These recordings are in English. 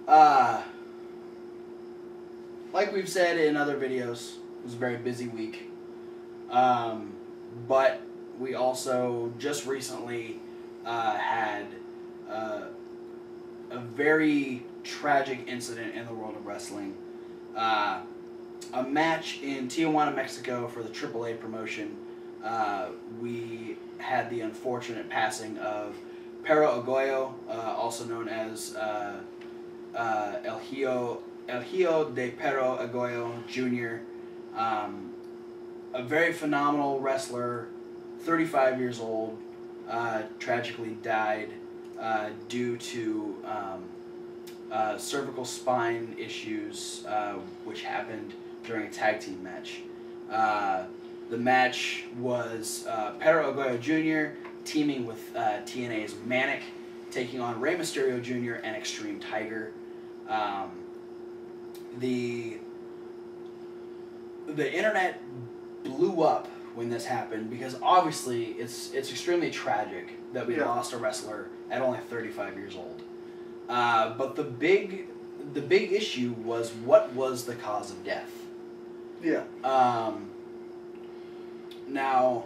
Like we've said in other videos, it was a very busy week. But we also just recently had a very tragic incident in the world of wrestling. A match in Tijuana, Mexico for the AAA promotion. We had the unfortunate passing of Perro Aguayo, also known as El Hijo de Perro Aguayo Jr. A very phenomenal wrestler, 35 years old, tragically died due to cervical spine issues, which happened during a tag team match. The match was Perro Aguayo Jr. teaming with TNA's Manic, taking on Rey Mysterio Jr. and Extreme Tiger. The internet blew up when this happened because obviously it's extremely tragic that we lost a wrestler at only 35 years old. But the big issue was, what was the cause of death? Yeah. Now,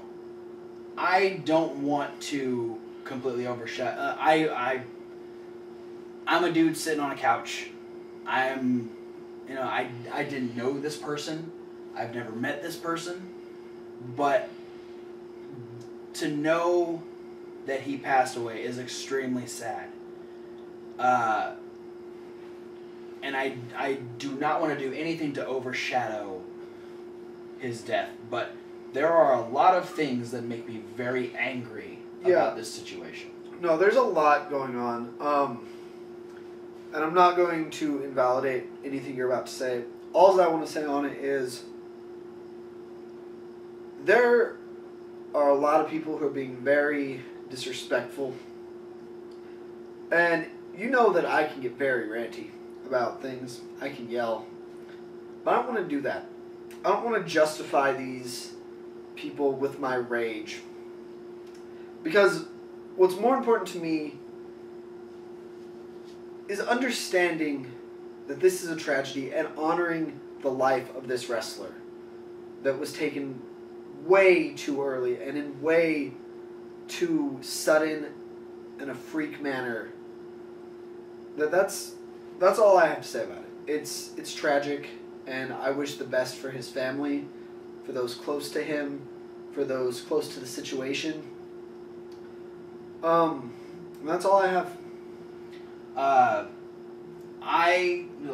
I don't want to completely overshadow. I'm a dude sitting on a couch. I didn't know this person. I've never met this person. But to know that he passed away is extremely sad. And I do not want to do anything to overshadow his death, but there are a lot of things that make me very angry about this situation. No, there's a lot going on. And I'm not going to invalidate anything you're about to say. All that I want to say on it is there are a lot of people who are being very disrespectful. And you know that I can get very ranty about things. I can yell. But I don't want to do that. I don't want to justify these people with my rage. Because what's more important to me is understanding that this is a tragedy and honoring the life of this wrestler that was taken way too early and in way too sudden and a freak manner. That's all I have to say about it. It's tragic, and I wish the best for his family, for those close to him, for those close to the situation. That's all I have.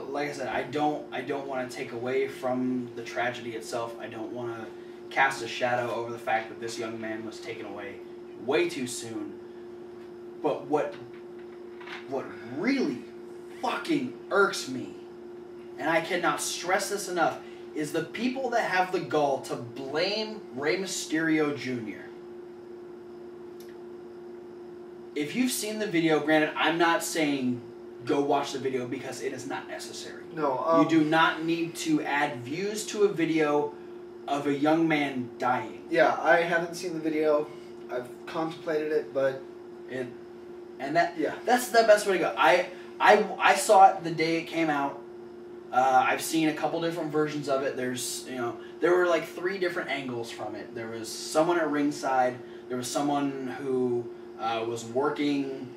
Like I said, I don't want to take away from the tragedy itself. I don't want to cast a shadow over the fact that this young man was taken away way too soon. But what really fucking irks me, and I cannot stress this enough, is the people that have the gall to blame Rey Mysterio Jr. If you've seen the video, granted, I'm not saying go watch the video because it is not necessary. No. You do not need to add views to a video of a young man dying. Yeah, I haven't seen the video. I've contemplated it, but that's the best way to go. I saw it the day it came out. I've seen a couple different versions of it. There were like 3 different angles from it. There was someone at ringside. There was someone who was working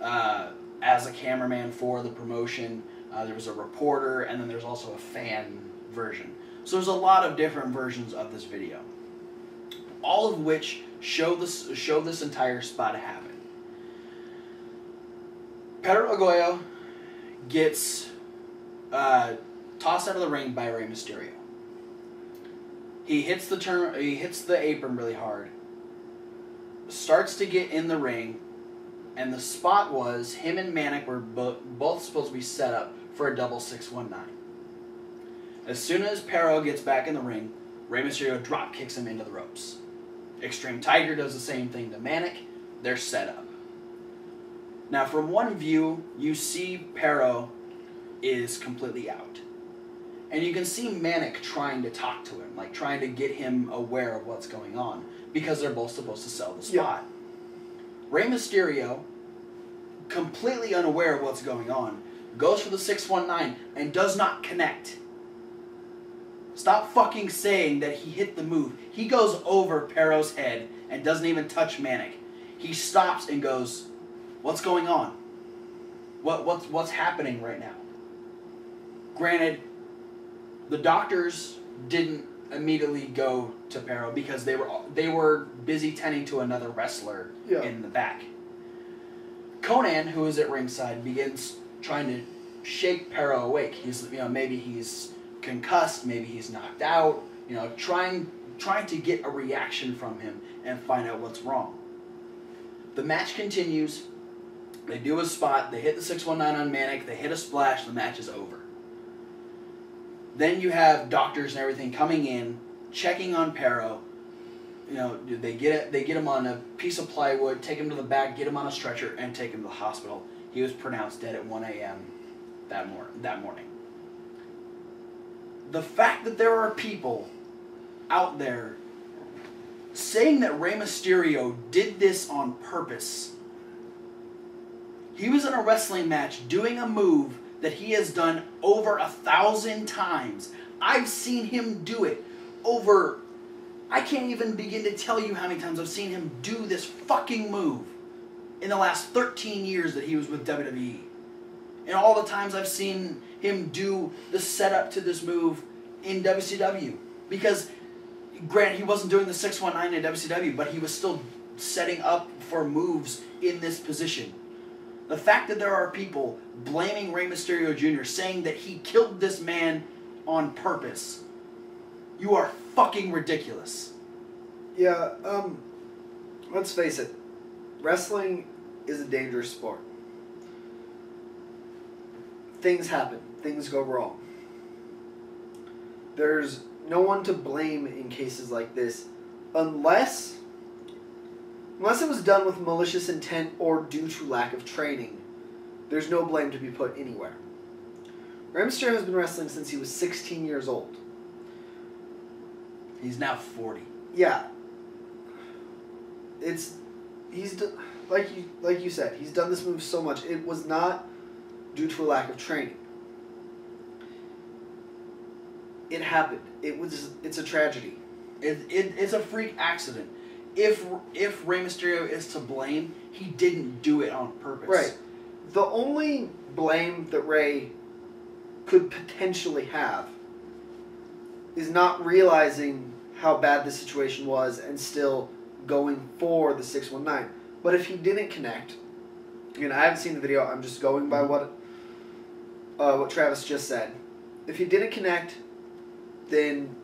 as a cameraman for the promotion. There was a reporter, and then there's also a fan version. So there's a lot of different versions of this video, all of which show this entire spot happen. Perro Aguayo gets tossed out of the ring by Rey Mysterio. He hits the apron really hard, starts to get in the ring, and the spot was him and Manic were both supposed to be set up for a double 619. As soon as Perro gets back in the ring, Rey Mysterio drop kicks him into the ropes. Extreme Tiger does the same thing to Manic. They're set up. Now, from one view, you see Perro is completely out. And you can see Manic trying to talk to him, like trying to get him aware of what's going on, because they're both supposed to sell the spot. Yeah. Rey Mysterio, completely unaware of what's going on, goes for the 619, and does not connect. Stop fucking saying that he hit the move. He goes over Perro's head and doesn't even touch Manic. He stops and goes, "What's going on? What's happening right now?" Granted, the doctors didn't immediately go to Perro because they were busy tending to another wrestler in the back. Conan, who is at ringside, begins trying to shake Perro awake. Maybe he's concussed, maybe he's knocked out. Trying to get a reaction from him and find out what's wrong. The match continues. They do a spot. They hit the 619 on Manic. They hit a splash. The match is over. Then you have doctors and everything coming in, checking on Perro. They get him on a piece of plywood, take him to the back, get him on a stretcher, and take him to the hospital. He was pronounced dead at 1 a.m. that morning. The fact that there are people out there saying that Rey Mysterio did this on purpose. He was in a wrestling match doing a move that he has done over 1,000 times. I've seen him do it over... I can't even begin to tell you how many times I've seen him do this fucking move in the last 13 years that he was with WWE. And all the times I've seen him do the setup to this move in WCW. Because, granted, he wasn't doing the 619 in WCW, but he was still setting up for moves in this position. The fact that there are people blaming Rey Mysterio Jr., saying that he killed this man on purpose, you are fucking ridiculous. Yeah, let's face it. Wrestling is a dangerous sport. Things happen. Things go wrong. There's no one to blame in cases like this unless it was done with malicious intent or due to lack of training. There's no blame to be put anywhere. Rey Mysterio has been wrestling since he was 16 years old. He's now 40. Yeah. Like you said, he's done this move so much. It was not due to a lack of training. It happened. It's a tragedy. It's a freak accident. If Rey Mysterio is to blame, he didn't do it on purpose. Right. The only blame that Rey could potentially have is not realizing how bad the situation was and still going for the 619. But if he didn't connect, I haven't seen the video, I'm just going by what Travis just said. If he didn't connect, then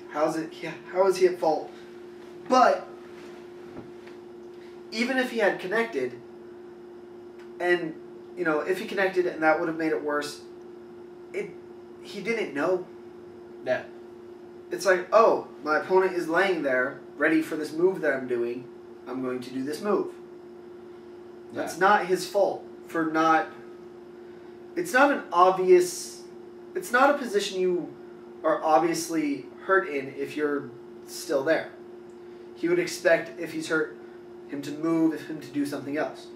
how is he at fault? But even if he had connected, and if he connected and that would have made it worse, he didn't know. Yeah. It's like, oh, my opponent is laying there, ready for this move that I'm doing. I'm going to do this move. Yeah. That's not his fault for not... It's not an obvious... It's not a position you are obviously hurt in if you're still there. He would expect, if he's hurt, him to move, him to do something else.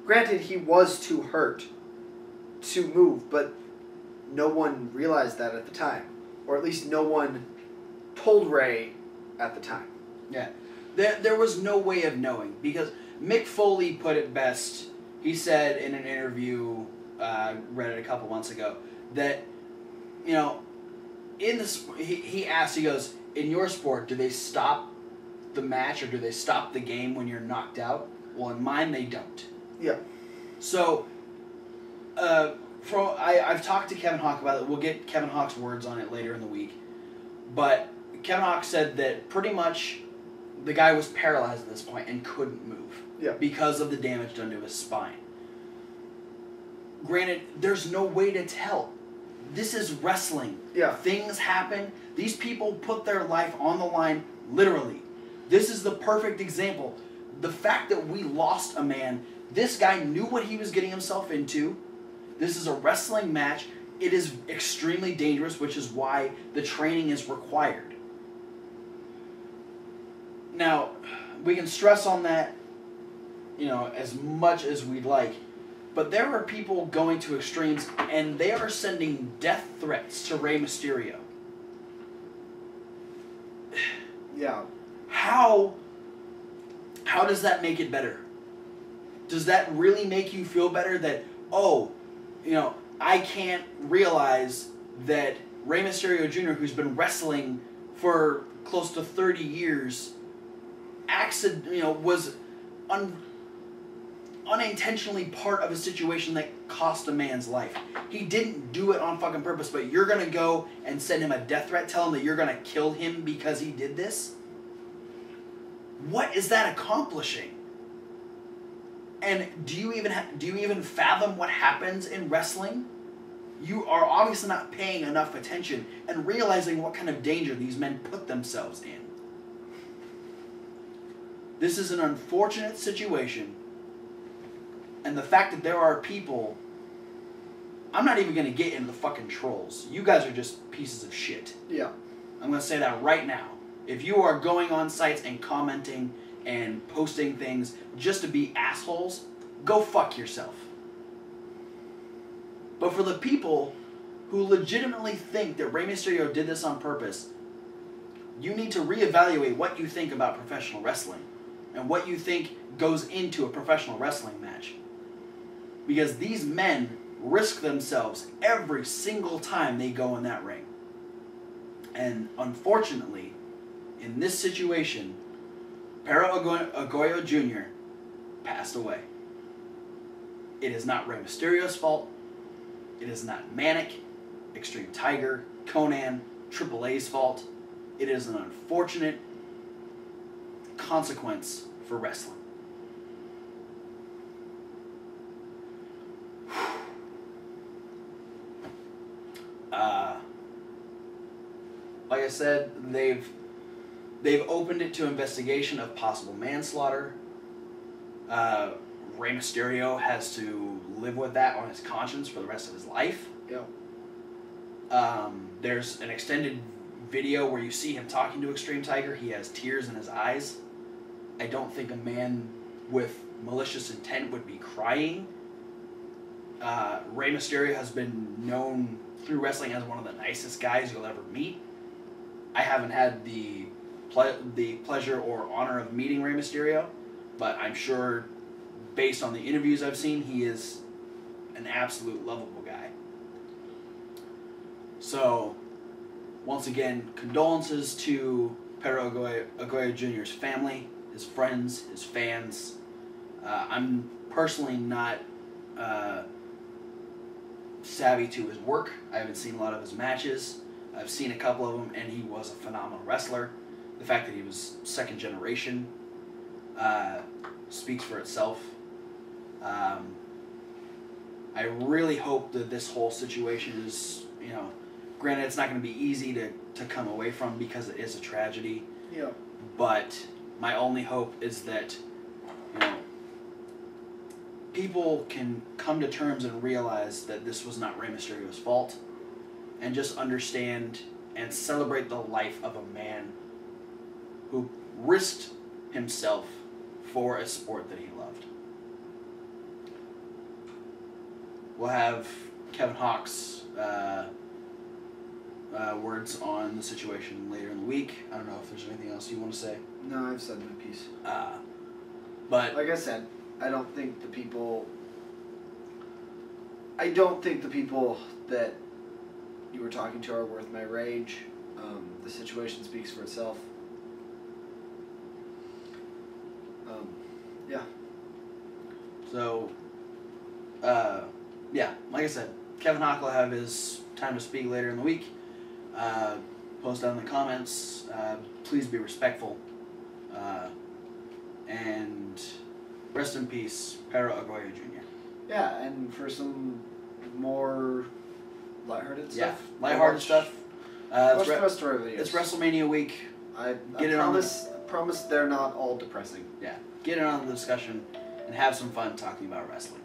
Granted, he was too hurt to move, but no one realized that at the time. Or at least no one told Rey at the time. Yeah. There was no way of knowing, because Mick Foley put it best. He said in an interview, read it a couple months ago, that, in this, he asked, he goes, in your sport, do they stop the match or do they stop the game when you're knocked out? Well, in mine, they don't. Yeah. So, I've talked to Kevin Hawk about it. We'll get Kevin Hawk's words on it later in the week. But Kevin Hawk said that pretty much the guy was paralyzed at this point and couldn't move. Yeah. Because of the damage done to his spine. Granted, there's no way to tell. This is wrestling. Yeah. Things happen. These people put their life on the line, literally. This is the perfect example. The fact that we lost a man, this guy knew what he was getting himself into. This is a wrestling match. It is extremely dangerous, which is why the training is required. Now, we can stress on that, as much as we'd like. But there are people going to extremes, and they are sending death threats to Rey Mysterio. Yeah. How does that make it better? Does that really make you feel better that, I can't realize that Rey Mysterio Jr., who's been wrestling for close to 30 years, was unintentionally part of a situation that cost a man's life. He didn't do it on fucking purpose, but you're gonna go and send him a death threat, tell him that you're gonna kill him because he did this? What is that accomplishing? And do you even fathom what happens in wrestling? You are obviously not paying enough attention and realizing what kind of danger these men put themselves in. This is an unfortunate situation. And the fact that there are people... I'm not even going to get into the fucking trolls. You guys are just pieces of shit. Yeah. I'm going to say that right now. If you are going on sites and commenting and posting things just to be assholes, go fuck yourself. But for the people who legitimately think that Rey Mysterio did this on purpose, you need to reevaluate what you think about professional wrestling and what you think goes into a professional wrestling match. Because these men risk themselves every single time they go in that ring. And unfortunately, in this situation, Perro Aguayo Jr. passed away. It is not Rey Mysterio's fault. It is not Manic, Extreme Tiger, Conan, Triple A's fault. It is an unfortunate consequence for wrestling. Like I said, they've opened it to investigation of possible manslaughter. Rey Mysterio has to live with that on his conscience for the rest of his life. Yeah. There's an extended video where you see him talking to Extreme Tiger. He has tears in his eyes. I don't think a man with malicious intent would be crying. Rey Mysterio has been known through wrestling as one of the nicest guys you'll ever meet. I haven't had the pleasure or honor of meeting Rey Mysterio, but I'm sure, based on the interviews I've seen, he is an absolute lovable guy. So, once again, condolences to Perro Aguayo Jr.'s family, his friends, his fans. I'm personally not savvy to his work. I haven't seen a lot of his matches. I've seen a couple of them, and he was a phenomenal wrestler. The fact that he was second generation speaks for itself. I really hope that this whole situation is, granted it's not going to be easy to come away from because it is a tragedy. Yeah. But my only hope is that, people can come to terms and realize that this was not Rey Mysterio's fault, and just understand and celebrate the life of a man who risked himself for a sport that he loved. We'll have Kevin Hawk's words on the situation later in the week. I don't know if there's anything else you want to say. No, I've said my piece. But like I said, I don't think the people that you were talking to are worth my rage. The situation speaks for itself. Yeah. So, like I said, Kevin Hawk will have his time to speak later in the week. Post down in the comments. Please be respectful. And rest in peace, Perro Aguayo Jr. Yeah, and for some more lighthearted stuff. Yeah, lighthearted stuff. Watch the rest of our videos. It's WrestleMania week. I promise they're not all depressing. Yeah, get in on the discussion and have some fun talking about wrestling.